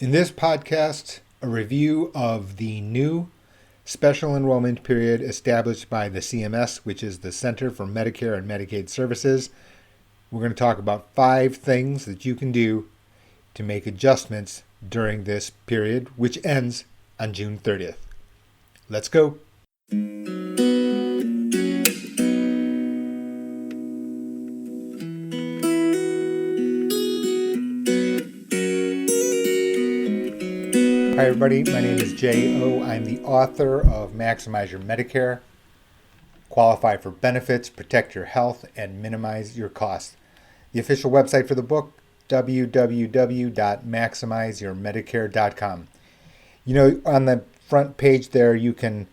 In this podcast, a review of the new special enrollment period established by the CMS, which is the Center for Medicare and Medicaid Services. We're going to talk about 5 things that you can do to make adjustments during this period, which ends on June 30th. Let's go. Hi everybody, my name is J.O. I'm the author of Maximize Your Medicare, Qualify for Benefits, Protect Your Health, and Minimize Your Costs. The official website for the book, www.maximizeyourmedicare.com. You know, on the front page there, you can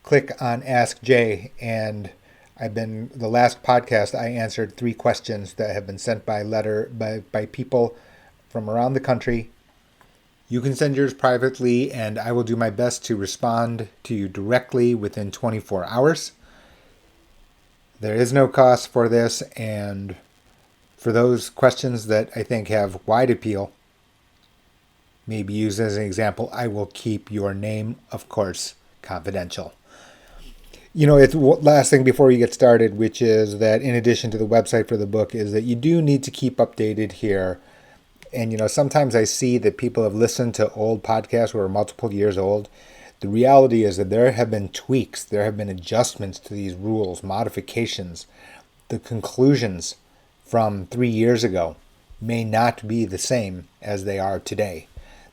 click on Ask Jay, and the last podcast, I answered 3 questions that have been sent by letter by people from around the country. You can send yours privately, and I will do my best to respond to you directly within 24 hours. There is no cost for this, and for those questions that I think have wide appeal, maybe used as an example, I will keep your name, of course, confidential. You know, it's last thing before we get started, which is that in addition to the website for the book, is that you do need to keep updated here. And, you know, sometimes I see that people have listened to old podcasts who are multiple years old. The reality is that there have been tweaks, there have been adjustments to these rules, modifications. The conclusions from 3 years ago may not be the same as they are today.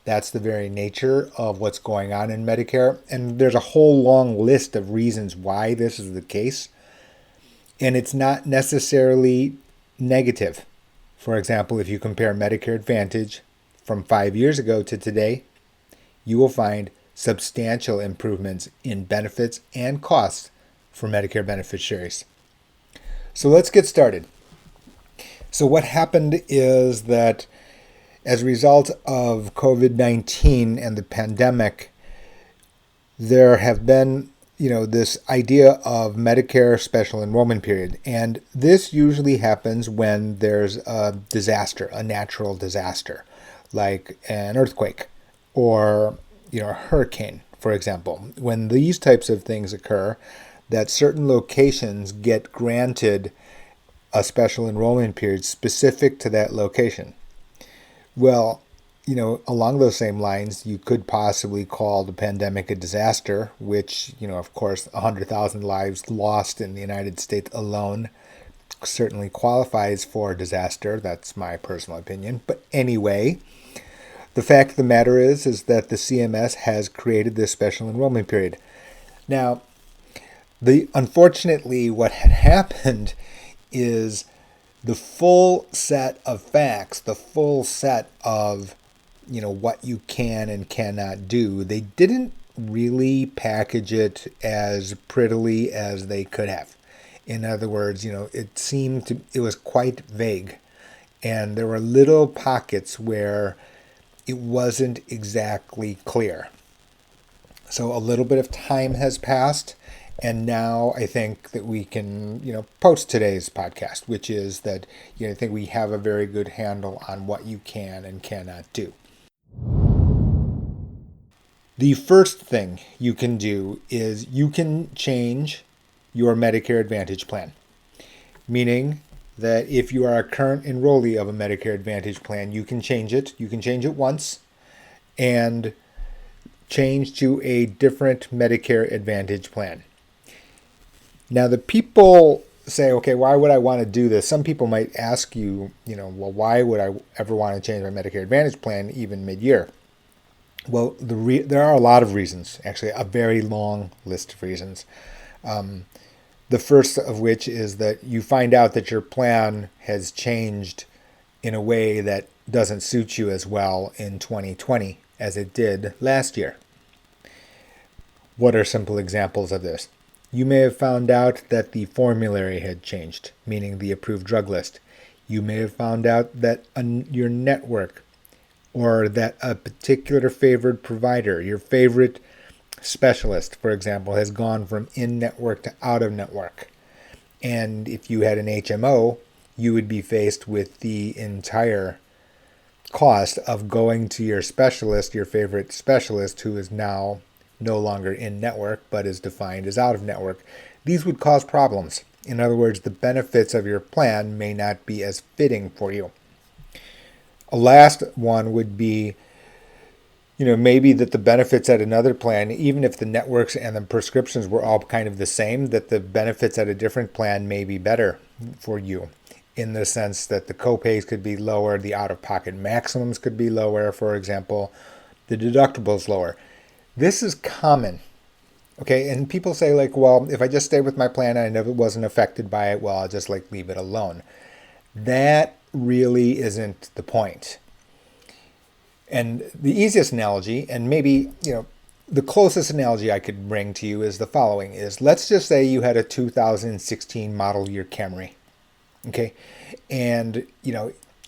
That's the very nature of what's going on in Medicare. And there's a whole long list of reasons why this is the case. And it's not necessarily negative. For example, if you compare Medicare Advantage from 5 years ago to today, you will find substantial improvements in benefits and costs for Medicare beneficiaries. So let's get started. So what happened is that as a result of COVID-19 and the pandemic, there have been this idea of Medicare Special Enrollment Period. And this usually happens when there's a disaster, a natural disaster, like an earthquake or, a hurricane, for example. When these types of things occur, that certain locations get granted a special enrollment period specific to that location. Well, along those same lines, you could possibly call the pandemic a disaster, which, of course, 100,000 lives lost in the United States alone certainly qualifies for disaster. That's my personal opinion. But anyway, the fact of the matter is that the CMS has created this special enrollment period. Now, unfortunately, what had happened is the full set of facts, the full set of what you can and cannot do. They didn't really package it as prettily as they could have. In other words, it was quite vague. And there were little pockets where it wasn't exactly clear. So a little bit of time has passed. And now I think that we can, post today's podcast, which is that, I think we have a very good handle on what you can and cannot do. The first thing you can do is you can change your Medicare Advantage plan, meaning that if you are a current enrollee of a Medicare Advantage plan, you can change it. You can change it once and change to a different Medicare Advantage plan. Now, the people say, okay, why would I want to do this? Some people might ask you, well, why would I ever want to change my Medicare Advantage plan even mid-year? Well, there are a lot of reasons, actually, a very long list of reasons. The first of which is that you find out that your plan has changed in a way that doesn't suit you as well in 2020 as it did last year. What are simple examples of this? You may have found out that the formulary had changed, meaning the approved drug list. You may have found out that your network or that a particular favored provider, your favorite specialist, for example, has gone from in-network to out-of-network. And if you had an HMO, you would be faced with the entire cost of going to your specialist, your favorite specialist, who is now no longer in network but is defined as out of network. These would cause problems. In other words, the benefits of your plan may not be as fitting for you. A last one would be, maybe that the benefits at another plan, even if the networks and the prescriptions were all kind of the same, that the benefits at a different plan may be better for you, in the sense that the copays could be lower, the out-of-pocket maximums could be lower, for example, the deductibles lower. This is common. Okay, and people say, like, well, if I just stay with my plan and I never wasn't affected by it, well, I'll just leave it alone. That really isn't the point. And the easiest analogy, and maybe, the closest analogy I could bring to you is the following: is let's just say you had a 2016 model year Camry. Okay, and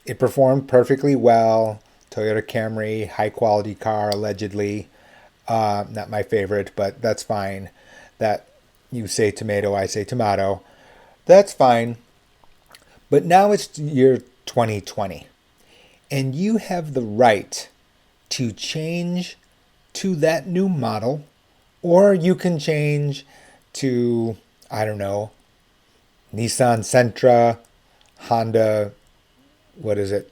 it performed perfectly well. Toyota Camry, high quality car, allegedly. Not my favorite, but that's fine. That you say tomato, I say tomato. That's fine. But now it's year 2020, and you have the right to change to that new model, or you can change to, I don't know, Nissan Sentra, Honda, what is it?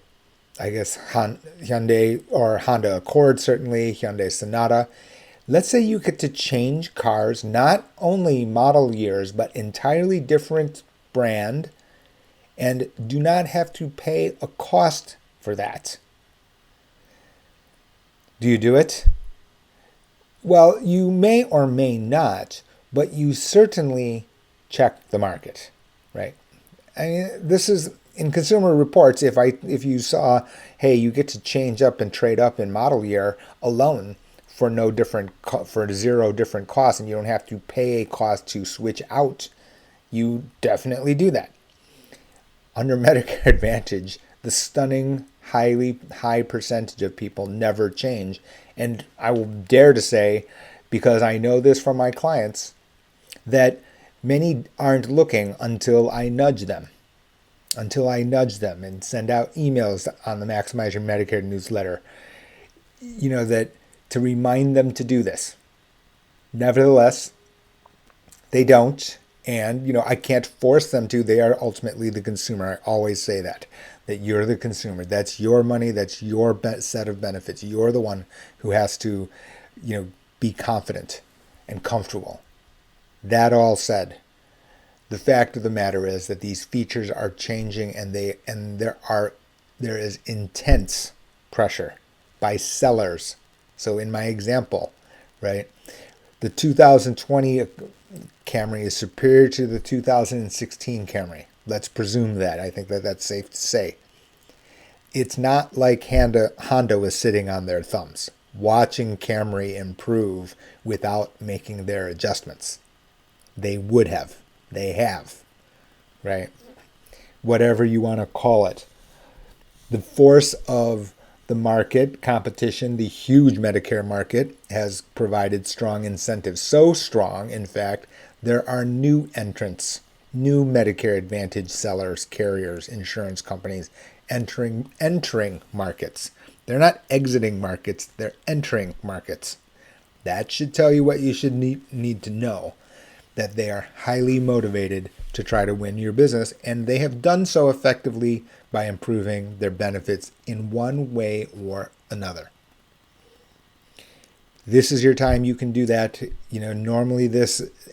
I guess Hyundai or Honda Accord, certainly, Hyundai Sonata. Let's say you get to change cars, not only model years, but entirely different brand, and do not have to pay a cost for that. Do you do it? Well, you may or may not, but you certainly check the market, right? I mean, this is in Consumer Reports. If you saw, hey, you get to change up and trade up in model year alone for zero different costs, and you don't have to pay a cost to switch out, you definitely do that. Under Medicare Advantage, the stunning high percentage of people never change. And I will dare to say, because I know this from my clients, that many aren't looking until I nudge them. And send out emails on the Maximize Your Medicare newsletter, that to remind them to do this. Nevertheless, they don't. And, I can't force them to. They are ultimately the consumer. I always say that you're the consumer. That's your money. That's your set of benefits. You're the one who has to, be confident and comfortable. That all said, the fact of the matter is that these features are changing, and there is intense pressure by sellers. So in my example, right, the 2020 Camry is superior to the 2016 Camry. Let's presume that. I think that's safe to say. It's not like Honda was sitting on their thumbs, watching Camry improve without making their adjustments. They would have. They have. Right? Whatever you want to call it. The force of the market, competition, the huge Medicare market, has provided strong incentives. So strong, in fact, there are new entrants, new Medicare Advantage sellers, carriers, insurance companies entering markets. They're not exiting markets, they're entering markets. That should tell you what you should need to know, that they are highly motivated to try to win your business, and they have done so effectively by improving their benefits in one way or another. This is your time. You can do that. Normally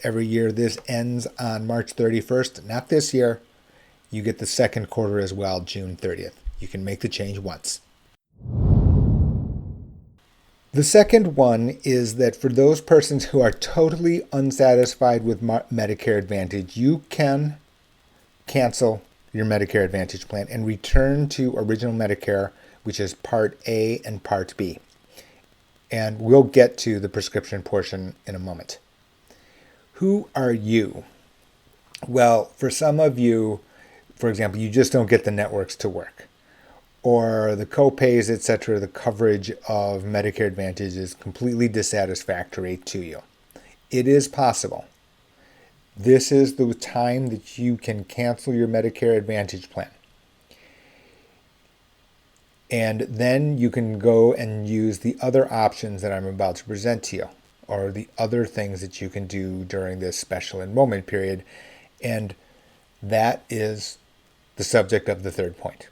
every year this ends on March 31st. Not this year. You get the second quarter as well, June 30th. You can make the change once. The second one is that for those persons who are totally unsatisfied with Medicare Advantage, you can cancel your Medicare Advantage plan and return to original Medicare, which is Part A and Part B. And we'll get to the prescription portion in a moment. Who are you? Well, for some of you, for example, you just don't get the networks to work, or the copays, etc., the coverage of Medicare Advantage is completely dissatisfactory to you. It is possible. This is the time that you can cancel your Medicare Advantage plan. And then you can go and use the other options that I'm about to present to you, or the other things that you can do during this special enrollment period. And that is the subject of the third point.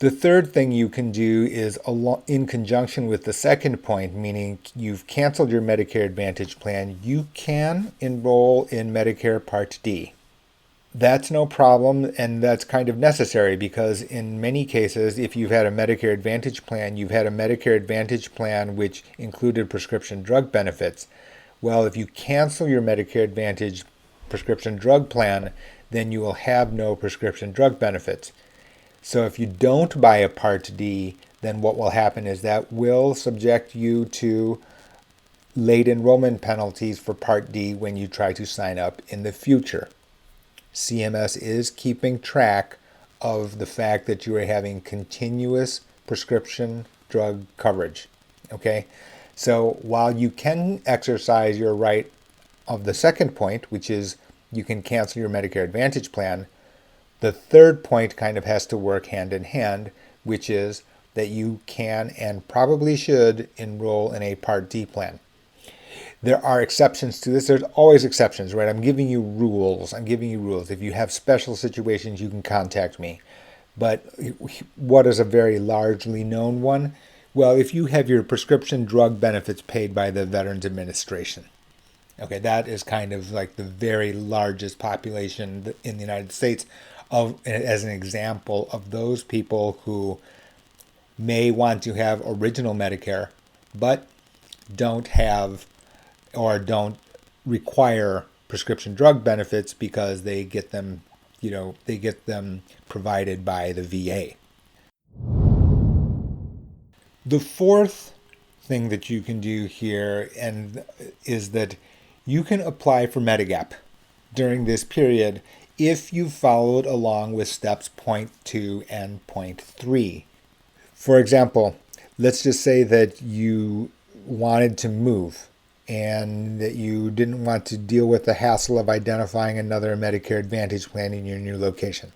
The third thing you can do is in conjunction with the second point, meaning you've canceled your Medicare Advantage plan, you can enroll in Medicare Part D. That's no problem, and that's kind of necessary because in many cases, if you've had a Medicare Advantage plan, you've had a Medicare Advantage plan which included prescription drug benefits. Well, if you cancel your Medicare Advantage prescription drug plan, then you will have no prescription drug benefits. So if you don't buy a Part D, then what will happen is that will subject you to late enrollment penalties for Part D when you try to sign up in the future. CMS is keeping track of the fact that you are having continuous prescription drug coverage. Okay? So while you can exercise your right of the second point, which is you can cancel your Medicare Advantage plan, the third point kind of has to work hand in hand, which is that you can and probably should enroll in a Part D plan. There are exceptions to this. There's always exceptions, right? I'm giving you rules. If you have special situations, you can contact me. But what is a very largely known one? Well, if you have your prescription drug benefits paid by the Veterans Administration. Okay, that is kind of like the very largest population in the United States as an example of those people who may want to have original Medicare, but don't have or don't require prescription drug benefits because they get them provided by the VA. The fourth thing that you can do here is that you can apply for Medigap during this period if you followed along with steps point 2 and point 3. For example, let's just say that you wanted to move and that you didn't want to deal with the hassle of identifying another Medicare Advantage plan in your new location.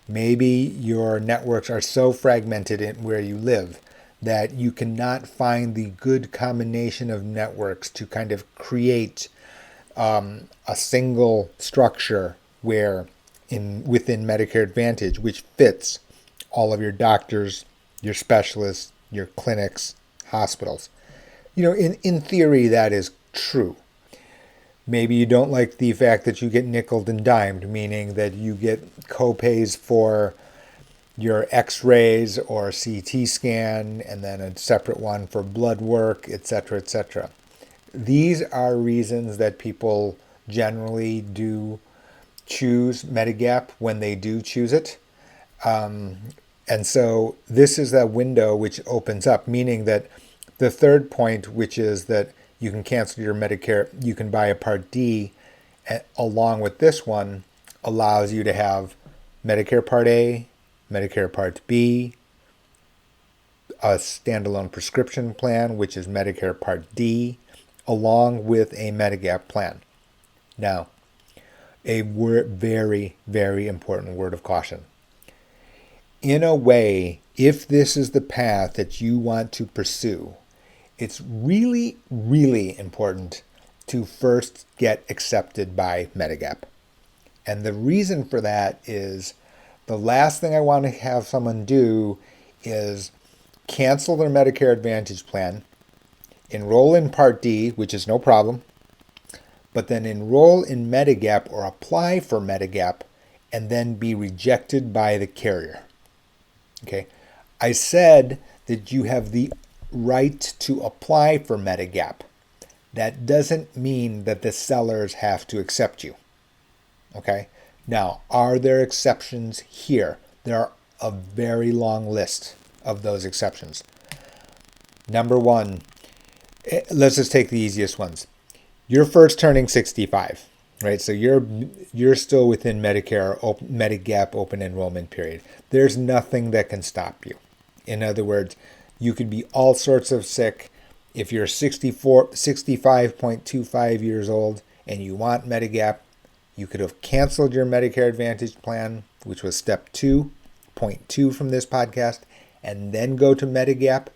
Maybe your networks are so fragmented in where you live that you cannot find the good combination of networks to kind of create a single structure within Medicare Advantage, which fits all of your doctors, your specialists, your clinics, hospitals. In theory, that is true. Maybe you don't like the fact that you get nickeled and dimed, meaning that you get co-pays for your x-rays or CT scan, and then a separate one for blood work, etc., etc. These are reasons that people generally do choose Medigap when they do choose it. And so this is that window which opens up, meaning that the third point, which is that you can cancel your Medicare, you can buy a Part D, along with this one, allows you to have Medicare Part A, Medicare Part B, a standalone prescription plan, which is Medicare Part D, along with a Medigap plan. Now, a very, very important word of caution. In a way, if this is the path that you want to pursue, it's really, really important to first get accepted by Medigap. And the reason for that is the last thing I want to have someone do is cancel their Medicare Advantage plan, enroll in Part D, which is no problem, but then enroll in Medigap or apply for Medigap and then be rejected by the carrier. Okay, I said that you have the right to apply for Medigap. That doesn't mean that the sellers have to accept you. Okay, now, are there exceptions here? There are a very long list of those exceptions. Number one, let's just take the easiest ones. You're first turning 65, right? So you're still within Medigap open enrollment period. There's nothing that can stop you. In other words, you could be all sorts of sick. If you're 65.25 years old and you want Medigap, you could have canceled your Medicare Advantage plan, which was step 2, point 2 from this podcast, and then go to Medigap,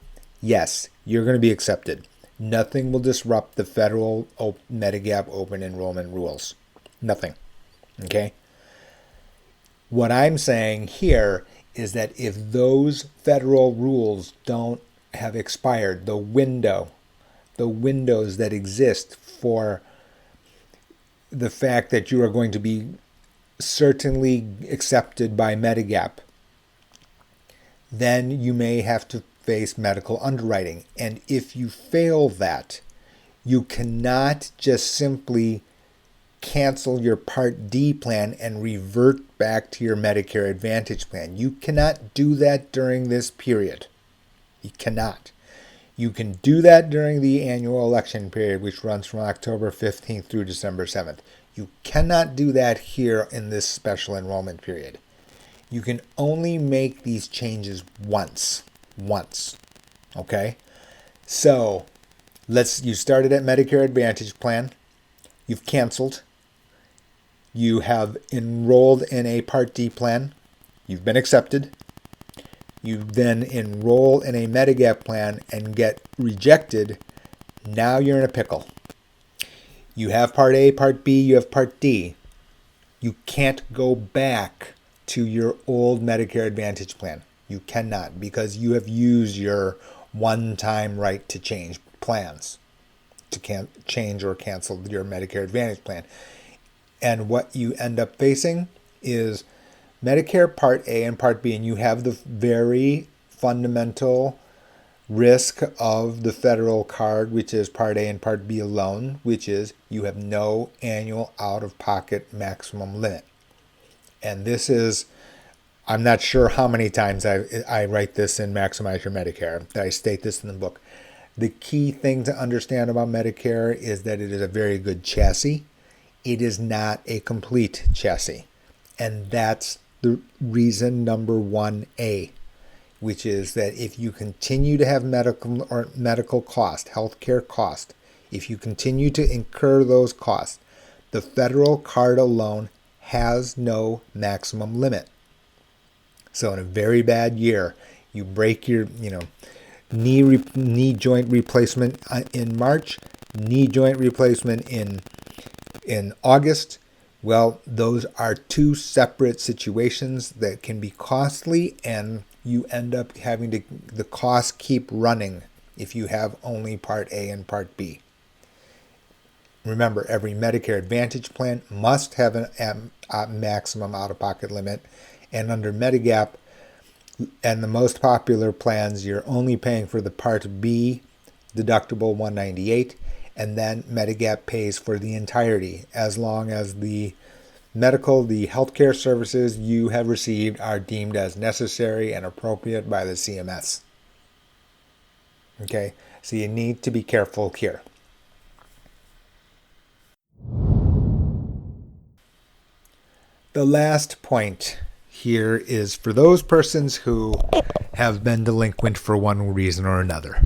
yes, you're going to be accepted. Nothing will disrupt the federal Medigap open enrollment rules. Nothing. Okay? What I'm saying here is that if those federal rules don't have expired, the windows that exist for the fact that you are going to be certainly accepted by Medigap, then you may have to face medical underwriting. And if you fail that, you cannot just simply cancel your Part D plan and revert back to your Medicare Advantage plan. You cannot do that during this period. You cannot. You can do that during the annual election period, which runs from October 15th through December 7th. You cannot do that here in this special enrollment period. You can only make these changes once. Okay? So, you started at Medicare Advantage plan. You've canceled. You have enrolled in a Part D plan. You've been accepted. You then enroll in a Medigap plan and get rejected. Now you're in a pickle. You have Part A, Part B, you have Part D. You can't go back to your old Medicare Advantage plan. You cannot, because you have used your one-time right to change plans, to change or cancel your Medicare Advantage plan. And what you end up facing is Medicare Part A and Part B, and you have the very fundamental risk of the federal card, which is Part A and Part B alone, which is you have no annual out-of-pocket maximum limit. And this is, I'm not sure how many times I write this in Maximize Your Medicare, that I state this in the book. The key thing to understand about Medicare is that it is a very good chassis. It is not a complete chassis. And that's the reason number 1A, which is that if you continue to have medical cost, healthcare cost, if you continue to incur those costs, the federal card alone has no maximum limit. So in a very bad year, you break your knee joint replacement in March, knee joint replacement in August. Well, those are two separate situations that can be costly, and you end up having the costs keep running if you have only Part A and Part B. Remember, every Medicare Advantage plan must have a maximum out-of-pocket limit, and under Medigap and the most popular plans, you're only paying for the Part B deductible $198, and then Medigap pays for the entirety as long as the healthcare services you have received are deemed as necessary and appropriate by the CMS. Okay, so you need to be careful here. The last point here is for those persons who have been delinquent for one reason or another.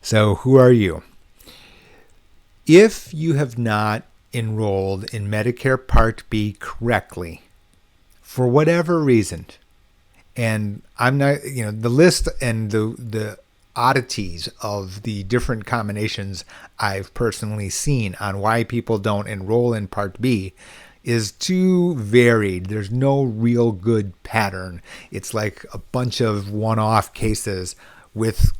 So who are you? If you have not enrolled in Medicare Part B correctly, for whatever reason, and I'm not, the list and the oddities of the different combinations I've personally seen on why people don't enroll in Part B is too varied. There's no real good pattern. It's like a bunch of one-off cases with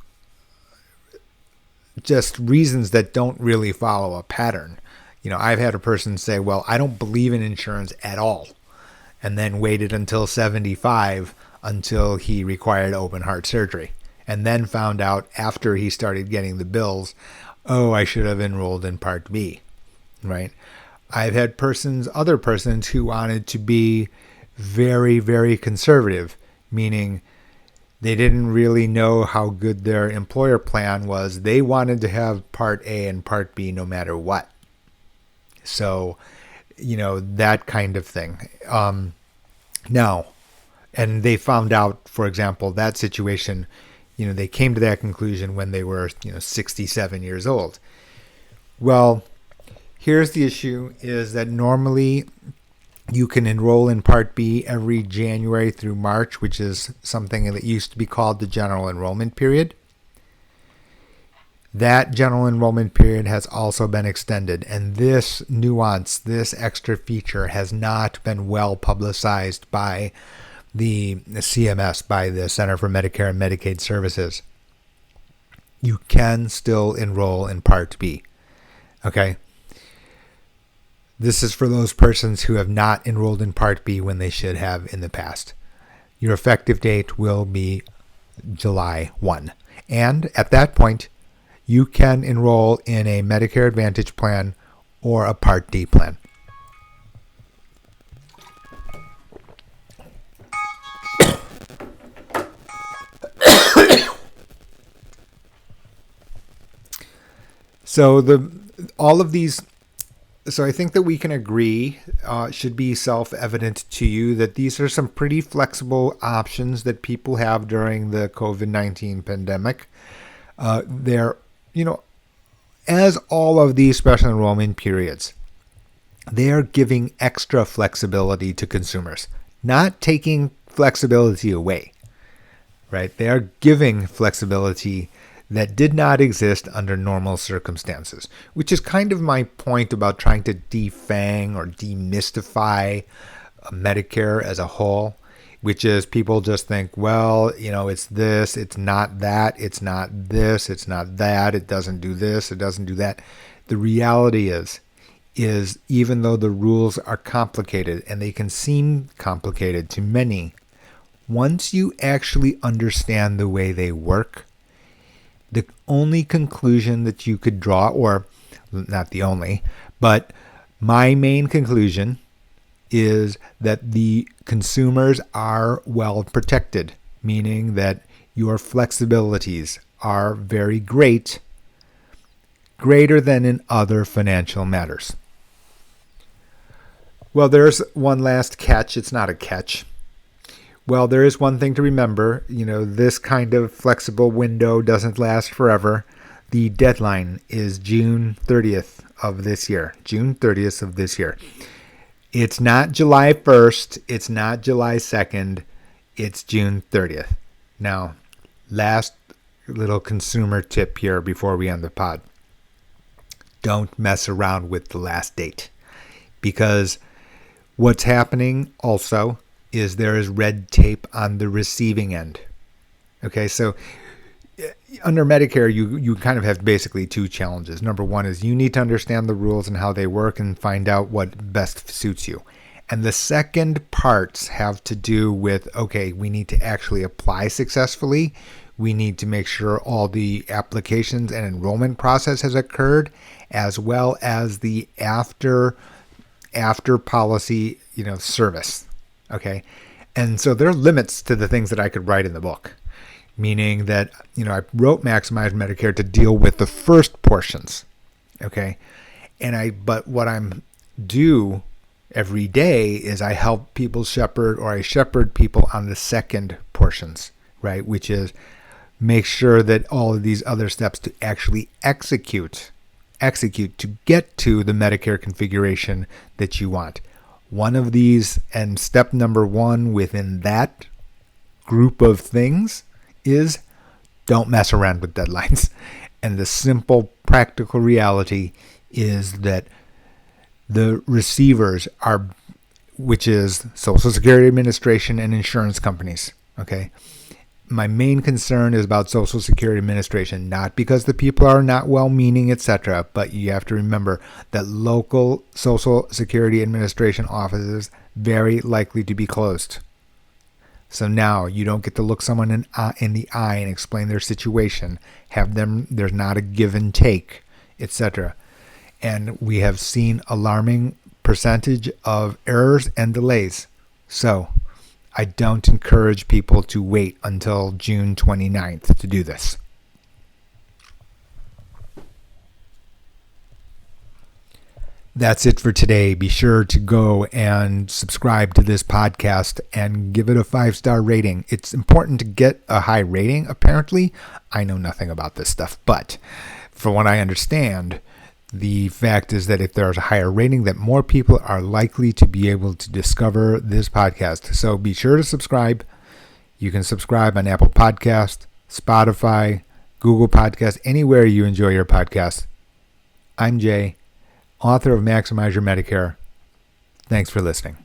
just reasons that don't really follow a pattern. I've had a person say, well, I don't believe in insurance at all, and then waited until 75 until he required open heart surgery, and then found out after he started getting the bills, oh, I should have enrolled in Part B, right? I've had other persons who wanted to be very, very conservative, meaning they didn't really know how good their employer plan was. They wanted to have Part A and Part B no matter what. So, that kind of thing. Now, and they found out, for example, that situation, they came to that conclusion when they were, 67 years old. Well, here's the issue is that normally You can enroll in Part B every January through March, which is something that used to be called the General Enrollment Period. That General Enrollment Period has also been extended, and this nuance, this extra feature, has not been well publicized by the CMS, by the Center for Medicare and Medicaid Services. You can still enroll in Part B. Okay? This is for those persons who have not enrolled in Part B when they should have in the past. Your effective date will be July 1. And at that point, you can enroll in a Medicare Advantage plan or a Part D plan. So I think that we can agree, should be self-evident to you, that these are some pretty flexible options that people have during the COVID-19 pandemic. They're, as all of these special enrollment periods, they are giving extra flexibility to consumers, not taking flexibility away, right? They are giving flexibility that did not exist under normal circumstances, which is kind of my point about trying to defang or demystify Medicare as a whole, which is people just think, well, it's this, it's not that, it's not this, it's not that, it doesn't do this, it doesn't do that. The reality is even though the rules are complicated, and they can seem complicated to many, once you actually understand the way they work, the only conclusion that you could draw, or not the only, but my main conclusion is that the consumers are well protected, meaning that your flexibilities are very greater than in other financial matters. Well, there's one last catch. It's not a catch. Well, there is one thing to remember. This kind of flexible window doesn't last forever. The deadline is June 30th of this year. June 30th of this year. It's not July 1st. It's not July 2nd. It's June 30th. Now, last little consumer tip here before we end the pod. Don't mess around with the last date. Because what's happening also is there is red tape on the receiving end. Okay, so under Medicare, you kind of have basically two challenges. Number one is you need to understand the rules and how they work and find out what best suits you. And the second parts have to do with, okay, we need to actually apply successfully. We need to make sure all the applications and enrollment process has occurred, as well as the after policy, service. Okay. And so there are limits to the things that I could write in the book, meaning that, I wrote Maximize Medicare to deal with the first portions. Okay. But what I'm do every day is I help people I shepherd people on the second portions, right? Which is make sure that all of these other steps to actually execute to get to the Medicare configuration that you want. One of these, and step number one within that group of things, is don't mess around with deadlines. And the simple practical reality is that the receivers are, which is Social Security Administration and insurance companies. Okay. My main concern is about Social Security Administration, not because the people are not well-meaning, etc., but you have to remember that local Social Security Administration offices very likely to be closed. So now you don't get to look someone in the eye and explain their situation. There's not a give and take, etc. And we have seen alarming percentage of errors and delays. So I don't encourage people to wait until June 29th to do this. That's it for today. Be sure to go and subscribe to this podcast and give it a 5-star rating. It's important to get a high rating, apparently. I know nothing about this stuff, but from what I understand, The fact is that if there's a higher rating, that more people are likely to be able to discover this podcast. So be sure to subscribe. You can subscribe on Apple Podcast, Spotify, Google Podcast, anywhere you enjoy your podcast. I'm Jay, author of Maximize Your Medicare. Thanks for listening.